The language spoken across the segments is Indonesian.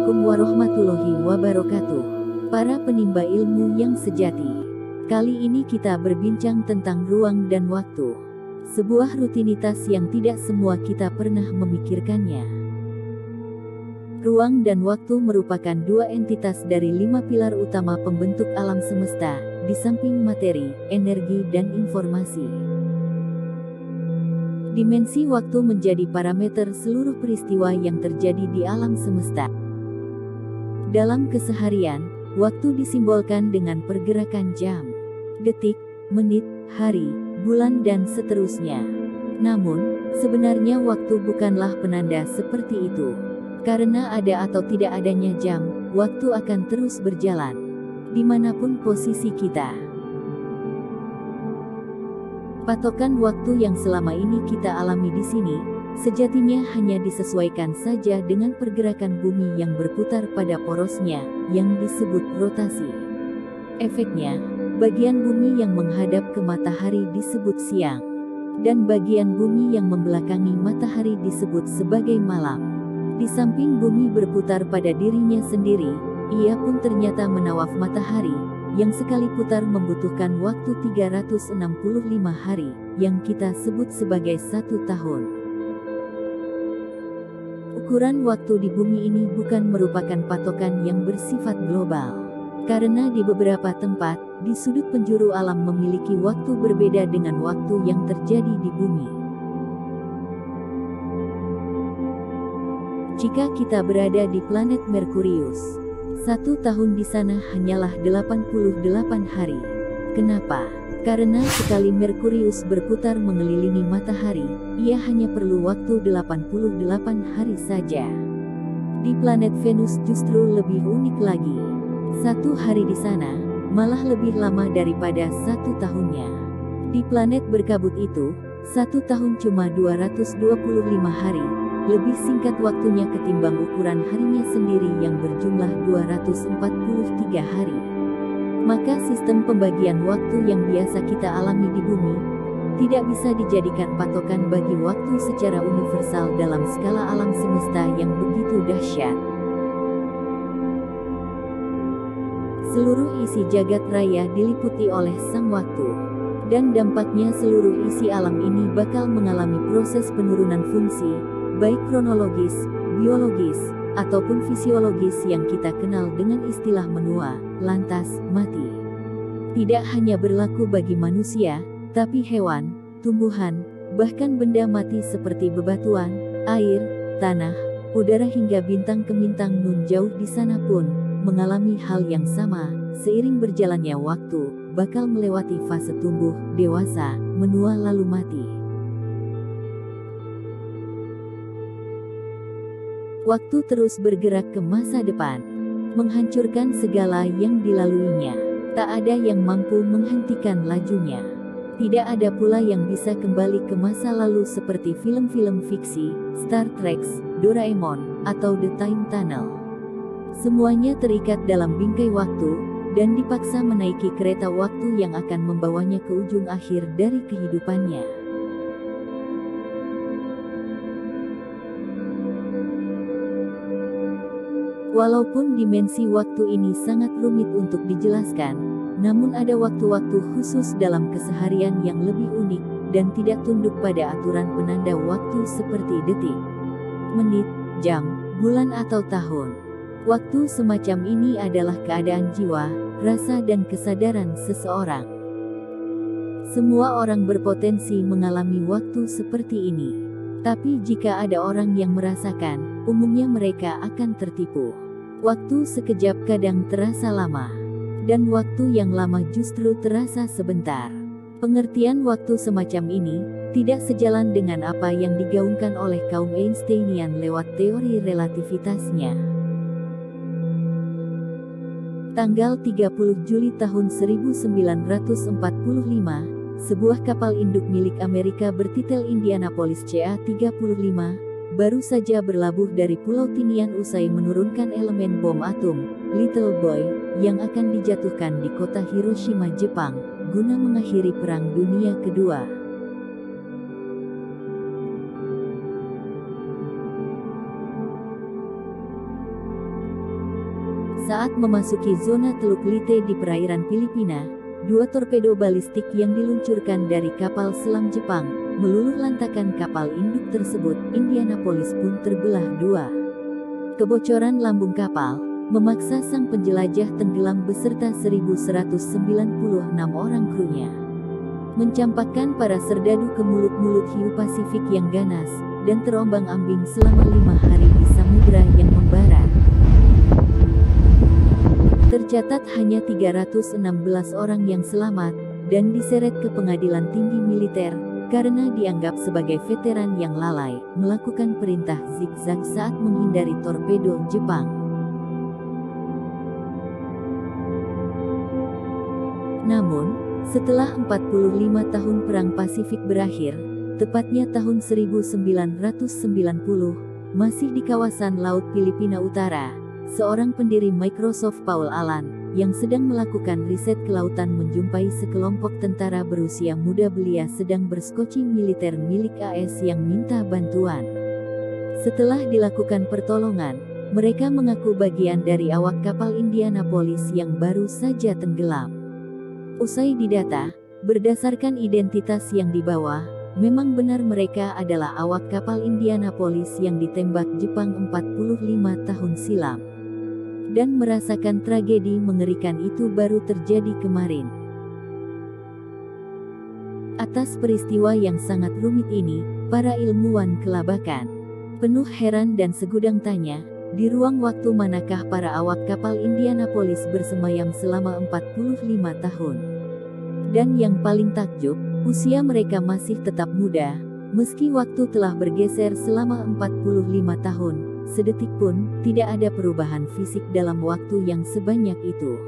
Assalamualaikum warahmatullahi wabarakatuh. Para penimba ilmu yang sejati. Kali ini kita berbincang tentang ruang dan waktu. Sebuah rutinitas yang tidak semua kita pernah memikirkannya. Ruang dan waktu merupakan dua entitas dari 5 pilar utama pembentuk alam semesta, di samping materi, energi dan informasi. Dimensi waktu menjadi parameter seluruh peristiwa yang terjadi di alam semesta. Dalam keseharian, waktu disimbolkan dengan pergerakan jam, detik, menit, hari, bulan dan seterusnya. Namun, sebenarnya waktu bukanlah penanda seperti itu. Karena ada atau tidak adanya jam, waktu akan terus berjalan. Dimanapun posisi kita. Patokan waktu yang selama ini kita alami di sini, sejatinya hanya disesuaikan saja dengan pergerakan bumi yang berputar pada porosnya, yang disebut rotasi. Efeknya, bagian bumi yang menghadap ke matahari disebut siang, dan bagian bumi yang membelakangi matahari disebut sebagai malam. Di samping bumi berputar pada dirinya sendiri, ia pun ternyata menawaf matahari, yang sekali putar membutuhkan waktu 365 hari, yang kita sebut sebagai 1 tahun. Ukuran waktu di bumi ini bukan merupakan patokan yang bersifat global. Karena di beberapa tempat, di sudut penjuru alam memiliki waktu berbeda dengan waktu yang terjadi di bumi. Jika kita berada di planet Merkurius, 1 tahun di sana hanyalah 88 hari. Kenapa? Karena sekali Merkurius berputar mengelilingi matahari, ia hanya perlu waktu 88 hari saja. Di planet Venus justru lebih unik lagi. 1 hari di sana, malah lebih lama daripada 1 tahunnya. Di planet berkabut itu, 1 tahun cuma 225 hari. Lebih singkat waktunya ketimbang ukuran harinya sendiri yang berjumlah 243 hari. Maka sistem pembagian waktu yang biasa kita alami di bumi, tidak bisa dijadikan patokan bagi waktu secara universal dalam skala alam semesta yang begitu dahsyat. Seluruh isi jagat raya diliputi oleh sang waktu. Dan dampaknya seluruh isi alam ini bakal mengalami proses penurunan fungsi, baik kronologis, biologis, ataupun fisiologis yang kita kenal dengan istilah menua, lantas, mati. Tidak hanya berlaku bagi manusia, tapi hewan, tumbuhan, bahkan benda mati seperti bebatuan, air, tanah, udara hingga bintang kemintang nun jauh di sana pun, mengalami hal yang sama, seiring berjalannya waktu, bakal melewati fase tumbuh, dewasa, menua lalu mati. Waktu terus bergerak ke masa depan, menghancurkan segala yang dilaluinya. Tak ada yang mampu menghentikan lajunya. Tidak ada pula yang bisa kembali ke masa lalu seperti film-film fiksi, Star Trek, Doraemon, atau The Time Tunnel. Semuanya terikat dalam bingkai waktu, dan dipaksa menaiki kereta waktu yang akan membawanya ke ujung akhir dari kehidupannya. Walaupun dimensi waktu ini sangat rumit untuk dijelaskan, namun ada waktu-waktu khusus dalam keseharian yang lebih unik, dan tidak tunduk pada aturan penanda waktu seperti detik, menit, jam, bulan atau tahun. Waktu semacam ini adalah keadaan jiwa, rasa dan kesadaran seseorang. Semua orang berpotensi mengalami waktu seperti ini. Tapi jika ada orang yang merasakan, umumnya mereka akan tertipu. Waktu sekejap kadang terasa lama, dan waktu yang lama justru terasa sebentar. Pengertian waktu semacam ini tidak sejalan dengan apa yang digaungkan oleh kaum Einsteinian lewat teori relativitasnya. Tanggal 30 Juli tahun 1945, sebuah kapal induk milik Amerika bertitel Indianapolis CA-35 baru saja berlabuh dari Pulau Tinian usai menurunkan elemen bom atom, Little Boy, yang akan dijatuhkan di kota Hiroshima, Jepang, guna mengakhiri Perang Dunia Kedua. Saat memasuki zona Teluk Leyte di perairan Filipina, 2 torpedo balistik yang diluncurkan dari kapal selam Jepang meluluh lantakan kapal induk tersebut. Indianapolis pun terbelah 2. Kebocoran lambung kapal memaksa sang penjelajah tenggelam beserta 1.196 orang krunya. Mencampakkan para serdadu ke mulut-mulut hiu Pasifik yang ganas, dan terombang-ambing selama 5 hari di samudera yang membara. Tercatat hanya 316 orang yang selamat, dan diseret ke pengadilan tinggi militer, karena dianggap sebagai veteran yang lalai, melakukan perintah zigzag saat menghindari torpedo Jepang. Namun, setelah 45 tahun Perang Pasifik berakhir, tepatnya tahun 1990, masih di kawasan Laut Filipina Utara, seorang pendiri Microsoft Paul Allen, yang sedang melakukan riset kelautan menjumpai sekelompok tentara berusia muda belia sedang berskoci militer milik AS yang minta bantuan. Setelah dilakukan pertolongan, mereka mengaku bagian dari awak kapal Indianapolis yang baru saja tenggelam. Usai didata, berdasarkan identitas yang dibawa, memang benar mereka adalah awak kapal Indianapolis yang ditembak Jepang 45 tahun silam. Dan merasakan tragedi mengerikan itu baru terjadi kemarin. Atas peristiwa yang sangat rumit ini, para ilmuwan kelabakan penuh heran dan segudang tanya, di ruang waktu manakah para awak kapal Indianapolis bersemayam selama 45 tahun? Dan yang paling takjub, usia mereka masih tetap muda, meski waktu telah bergeser selama 45 tahun, sedetik pun tidak ada perubahan fisik dalam waktu yang sebanyak itu.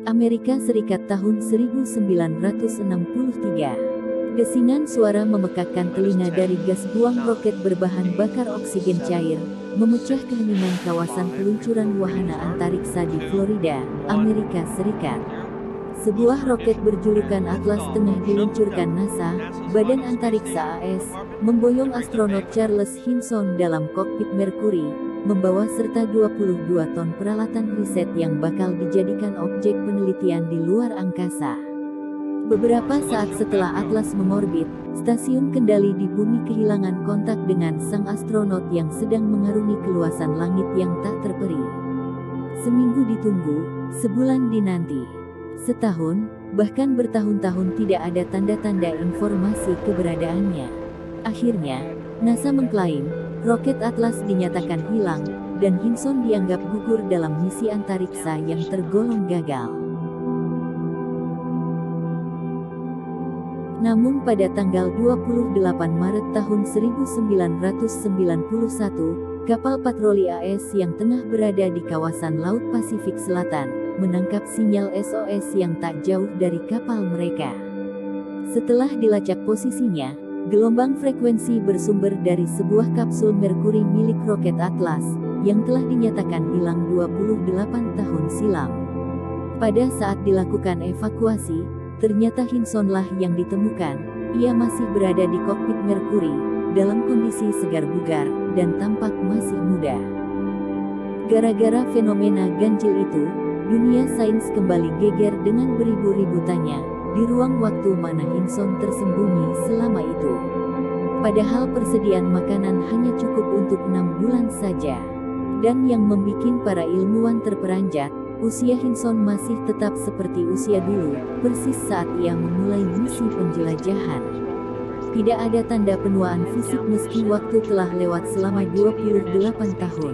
Amerika Serikat tahun 1963. Desingan suara memekakkan telinga dari gas buang roket berbahan bakar oksigen cair, memecah keheningan kawasan peluncuran wahana antariksa di Florida, Amerika Serikat. Sebuah roket berjulukan Atlas tengah diluncurkan NASA, Badan Antariksa AS, memboyong astronot Charles Hinson dalam kokpit Mercury, membawa serta 22 ton peralatan riset yang bakal dijadikan objek penelitian di luar angkasa. Beberapa saat setelah Atlas mengorbit, stasiun kendali di bumi kehilangan kontak dengan sang astronot yang sedang mengarungi keluasan langit yang tak terperi. Seminggu ditunggu, sebulan dinanti, setahun, bahkan bertahun-tahun tidak ada tanda-tanda informasi keberadaannya. Akhirnya, NASA mengklaim, roket Atlas dinyatakan hilang, dan Hinson dianggap gugur dalam misi antariksa yang tergolong gagal. Namun pada tanggal 28 Maret tahun 1991, kapal patroli AS yang tengah berada di kawasan Laut Pasifik Selatan, menangkap sinyal SOS yang tak jauh dari kapal mereka. Setelah dilacak posisinya, gelombang frekuensi bersumber dari sebuah kapsul Mercury milik roket Atlas, yang telah dinyatakan hilang 28 tahun silam. Pada saat dilakukan evakuasi, ternyata Hinsonlah yang ditemukan. Ia masih berada di kokpit Mercury, dalam kondisi segar bugar, dan tampak masih muda. Gara-gara fenomena ganjil itu, dunia sains kembali geger dengan beribu-ribu tanya, di ruang waktu mana Hinson tersembunyi selama itu. Padahal persediaan makanan hanya cukup untuk 6 bulan saja. Dan yang membikin para ilmuwan terperanjat, usia Hinson masih tetap seperti usia dulu, persis saat ia memulai misi penjelajahan. Tidak ada tanda penuaan fisik meski waktu telah lewat selama 28 tahun.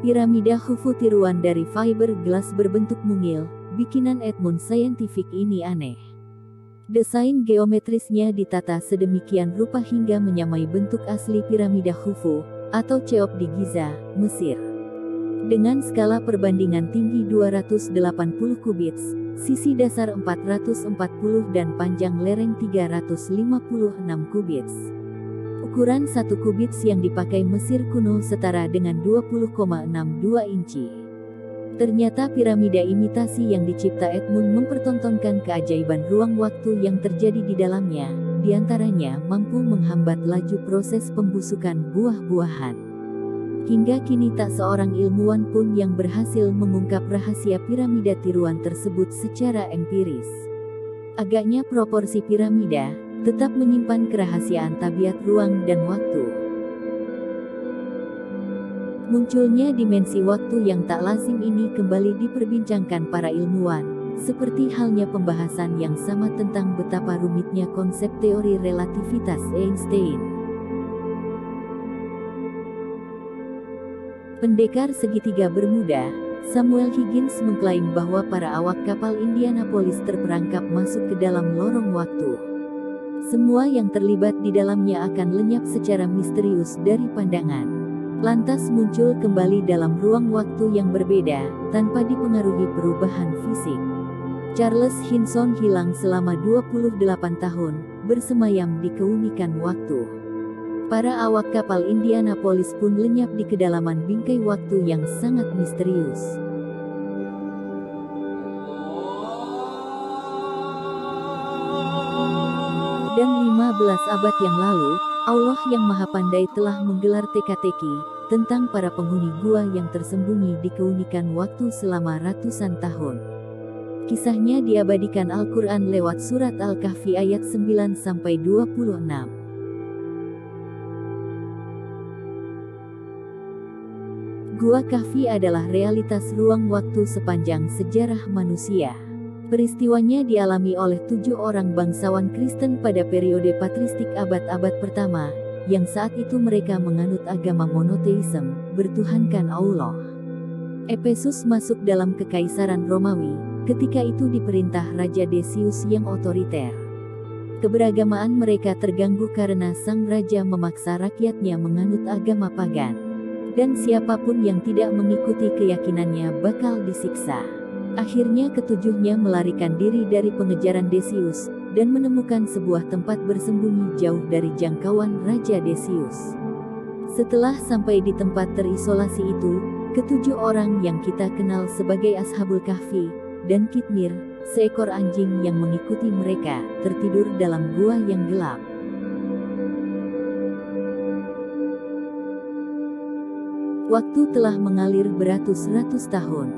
Piramida Khufu tiruan dari fiberglass berbentuk mungil, bikinan Edmund Scientific ini aneh. Desain geometrisnya ditata sedemikian rupa hingga menyamai bentuk asli piramida Khufu, atau Cheops di Giza, Mesir. Dengan skala perbandingan tinggi 280 kubits, sisi dasar 440 dan panjang lereng 356 kubits. Ukuran 1 kubits yang dipakai Mesir kuno setara dengan 20,62 inci. Ternyata piramida imitasi yang dicipta Edmund mempertontonkan keajaiban ruang waktu yang terjadi di dalamnya, diantaranya mampu menghambat laju proses pembusukan buah-buahan. Hingga kini tak seorang ilmuwan pun yang berhasil mengungkap rahasia piramida tiruan tersebut secara empiris. Agaknya proporsi piramida tetap menyimpan kerahasiaan tabiat ruang dan waktu. Munculnya dimensi waktu yang tak lazim ini kembali diperbincangkan para ilmuwan, seperti halnya pembahasan yang sama tentang betapa rumitnya konsep teori relativitas Einstein. Pendekar segitiga Bermuda, Samuel Higgins mengklaim bahwa para awak kapal Indianapolis terperangkap masuk ke dalam lorong waktu. Semua yang terlibat di dalamnya akan lenyap secara misterius dari pandangan. Lantas muncul kembali dalam ruang waktu yang berbeda, tanpa dipengaruhi perubahan fisik. Charles Hinson hilang selama 28 tahun, bersemayam di keunikan waktu. Para awak kapal Indianapolis pun lenyap di kedalaman bingkai waktu yang sangat misterius. Dan 15 abad yang lalu, Allah yang Maha Pandai telah menggelar teka-teki tentang para penghuni gua yang tersembunyi di keunikan waktu selama ratusan tahun. Kisahnya diabadikan Al-Quran lewat surat Al-Kahfi ayat 9-26. Gua Kahfi adalah realitas ruang waktu sepanjang sejarah manusia. Peristiwanya dialami oleh 7 orang bangsawan Kristen pada periode patristik abad-abad pertama, yang saat itu mereka menganut agama monoteisme, bertuhankan Allah. Efesus masuk dalam kekaisaran Romawi, ketika itu diperintah Raja Decius yang otoriter. Keberagamaan mereka terganggu karena sang raja memaksa rakyatnya menganut agama pagan. Dan siapapun yang tidak mengikuti keyakinannya bakal disiksa. Akhirnya ketujuhnya melarikan diri dari pengejaran Decius, dan menemukan sebuah tempat bersembunyi jauh dari jangkauan Raja Decius. Setelah sampai di tempat terisolasi itu, ketujuh orang yang kita kenal sebagai Ashabul Kahfi, dan Kitmir, seekor anjing yang mengikuti mereka, tertidur dalam gua yang gelap. Waktu telah mengalir beratus-ratus tahun.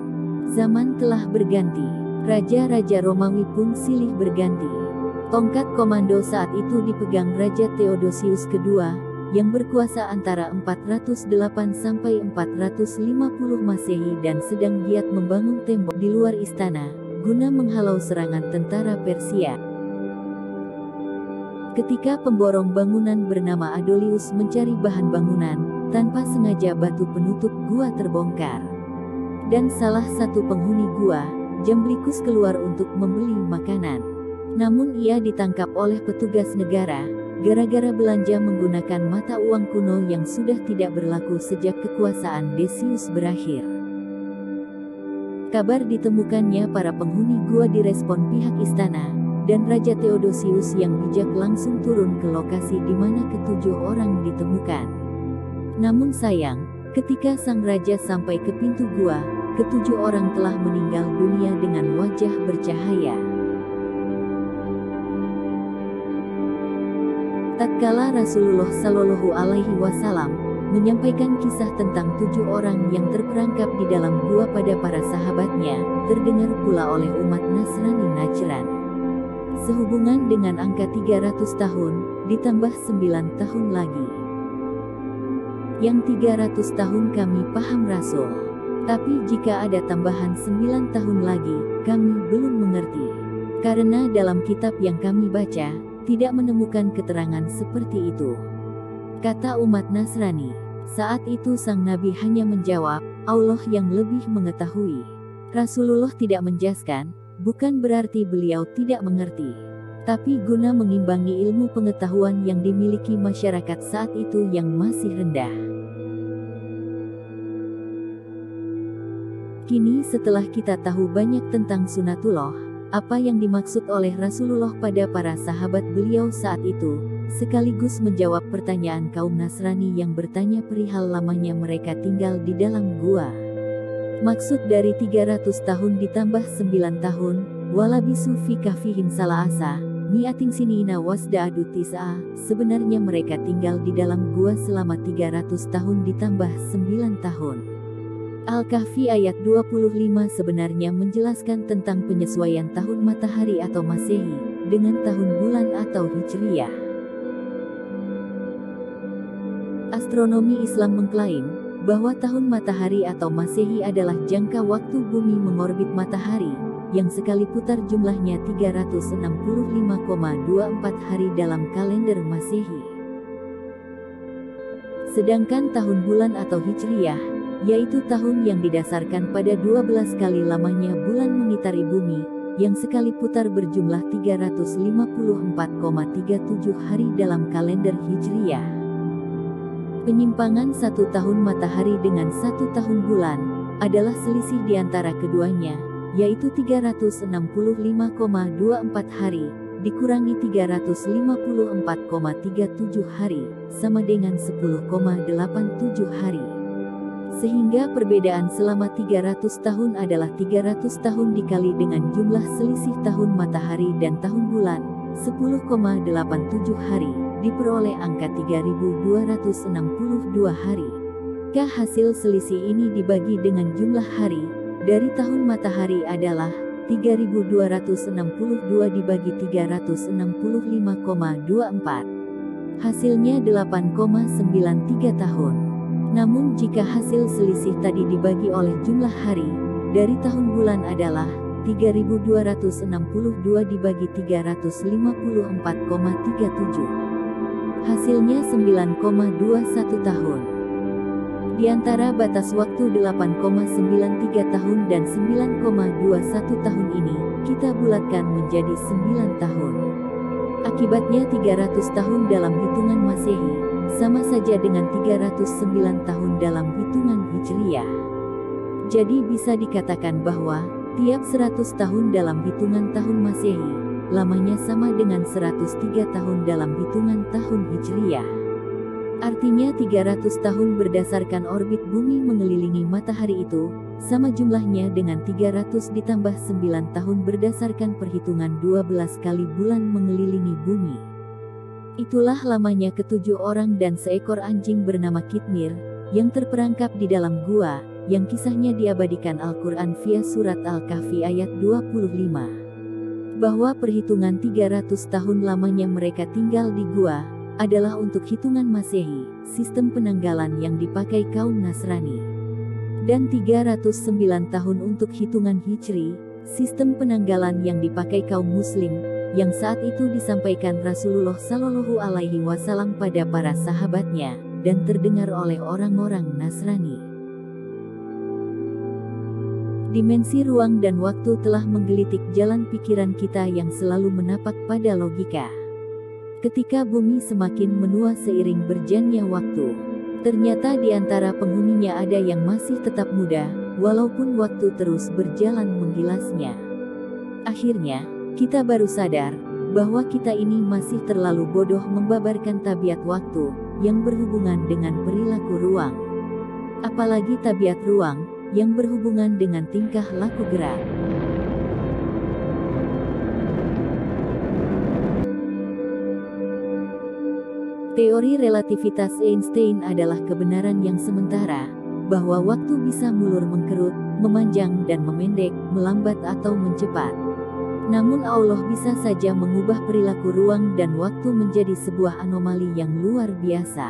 Zaman telah berganti. Raja-raja Romawi pun silih berganti. Tongkat komando saat itu dipegang Raja Theodosius II, yang berkuasa antara 408 sampai 450 Masehi dan sedang giat membangun tembok di luar istana, guna menghalau serangan tentara Persia. Ketika pemborong bangunan bernama Adolius mencari bahan bangunan, tanpa sengaja batu penutup gua terbongkar. Dan salah satu penghuni gua, Jamblikus, keluar untuk membeli makanan. Namun ia ditangkap oleh petugas negara, gara-gara belanja menggunakan mata uang kuno yang sudah tidak berlaku sejak kekuasaan Decius berakhir. Kabar ditemukannya para penghuni gua direspon pihak istana, dan Raja Theodosius yang bijak langsung turun ke lokasi di mana ketujuh orang ditemukan. Namun sayang, ketika sang raja sampai ke pintu gua, ketujuh orang telah meninggal dunia dengan wajah bercahaya. Tatkala Rasulullah Shallallahu Alaihi Wasallam menyampaikan kisah tentang 7 orang yang terperangkap di dalam gua pada para sahabatnya, terdengar pula oleh umat Nasrani Najran. Sehubungan dengan angka 300 tahun, ditambah 9 tahun lagi. Yang 300 tahun kami paham Rasul. Tapi jika ada tambahan 9 tahun lagi, kami belum mengerti. Karena dalam kitab yang kami baca, tidak menemukan keterangan seperti itu. Kata umat Nasrani. Saat itu sang Nabi hanya menjawab, Allah yang lebih mengetahui. Rasulullah tidak menjelaskan, bukan berarti beliau tidak mengerti. Tapi guna mengimbangi ilmu pengetahuan yang dimiliki masyarakat saat itu yang masih rendah. Kini setelah kita tahu banyak tentang sunatullah, apa yang dimaksud oleh Rasulullah pada para sahabat beliau saat itu, sekaligus menjawab pertanyaan kaum Nasrani yang bertanya perihal lamanya mereka tinggal di dalam gua. Maksud dari 300 tahun ditambah 9 tahun, walabisu fi kahfihim salasa, Mi'ating sinina wasda'adu tis'a, sebenarnya mereka tinggal di dalam gua selama 300 tahun ditambah 9 tahun. Al-Kahfi ayat 25 sebenarnya menjelaskan tentang penyesuaian tahun matahari atau Masehi dengan tahun bulan atau Hijriyah. Astronomi Islam mengklaim bahwa tahun matahari atau Masehi adalah jangka waktu bumi mengorbit matahari, yang sekali putar jumlahnya 365,24 hari dalam kalender Masehi. Sedangkan tahun bulan atau Hijriyah, yaitu tahun yang didasarkan pada 12 kali lamanya bulan mengitari bumi, yang sekali putar berjumlah 354,37 hari dalam kalender Hijriyah. Penyimpangan 1 tahun matahari dengan 1 tahun bulan adalah selisih di antara keduanya, yaitu 365,24 hari, dikurangi 354,37 hari, sama dengan 10,87 hari. Sehingga perbedaan selama 300 tahun adalah 300 tahun dikali dengan jumlah selisih tahun matahari dan tahun bulan, 10,87 hari, diperoleh angka 3262 hari. Hasil selisih ini dibagi dengan jumlah hari dari tahun matahari adalah 3262 dibagi 365,24. Hasilnya 8,93 tahun. Namun jika hasil selisih tadi dibagi oleh jumlah hari dari tahun bulan adalah 3262 dibagi 354,37. Hasilnya 9,21 tahun. Di antara batas waktu 8,93 tahun dan 9,21 tahun ini, kita bulatkan menjadi 9 tahun. Akibatnya 300 tahun dalam hitungan Masehi, sama saja dengan 309 tahun dalam hitungan Hijriyah. Jadi bisa dikatakan bahwa, tiap 100 tahun dalam hitungan tahun Masehi, lamanya sama dengan 103 tahun dalam hitungan tahun Hijriyah. Artinya 300 tahun berdasarkan orbit bumi mengelilingi matahari itu, sama jumlahnya dengan 300 ditambah 9 tahun berdasarkan perhitungan 12 kali bulan mengelilingi bumi. Itulah lamanya ketujuh orang dan seekor anjing bernama Kitmir, yang terperangkap di dalam gua, yang kisahnya diabadikan Al-Quran via surat Al-Kahfi ayat 25. Bahwa perhitungan 300 tahun lamanya mereka tinggal di gua, adalah untuk hitungan Masehi, sistem penanggalan yang dipakai kaum Nasrani. Dan 309 tahun untuk hitungan Hijri, sistem penanggalan yang dipakai kaum Muslim, yang saat itu disampaikan Rasulullah Shallallahu Alaihi Wasallam pada para sahabatnya, dan terdengar oleh orang-orang Nasrani. Dimensi ruang dan waktu telah menggelitik jalan pikiran kita yang selalu menapak pada logika. Ketika bumi semakin menua seiring berjalannya waktu, ternyata di antara penghuninya ada yang masih tetap muda, walaupun waktu terus berjalan menggilasnya. Akhirnya, kita baru sadar bahwa kita ini masih terlalu bodoh membabarkan tabiat waktu yang berhubungan dengan perilaku ruang. Apalagi tabiat ruang yang berhubungan dengan tingkah laku gerak. Teori relativitas Einstein adalah kebenaran yang sementara, bahwa waktu bisa mulur mengkerut, memanjang dan memendek, melambat atau mencepat. Namun Allah bisa saja mengubah perilaku ruang dan waktu menjadi sebuah anomali yang luar biasa.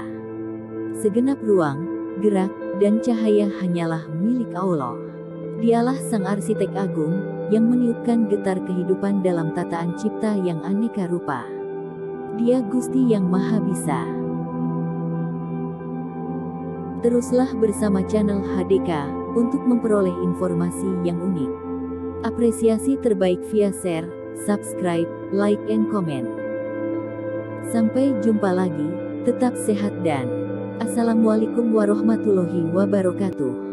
Segenap ruang, gerak, dan cahaya hanyalah milik Allah. Dialah sang arsitek agung, yang meniupkan getar kehidupan dalam tataan cipta yang aneka rupa. Dia Gusti yang Maha Bisa. Teruslah bersama channel HDK, untuk memperoleh informasi yang unik. Apresiasi terbaik via share, subscribe, like and comment. Sampai jumpa lagi, tetap sehat dan Assalamualaikum warahmatullahi wabarakatuh.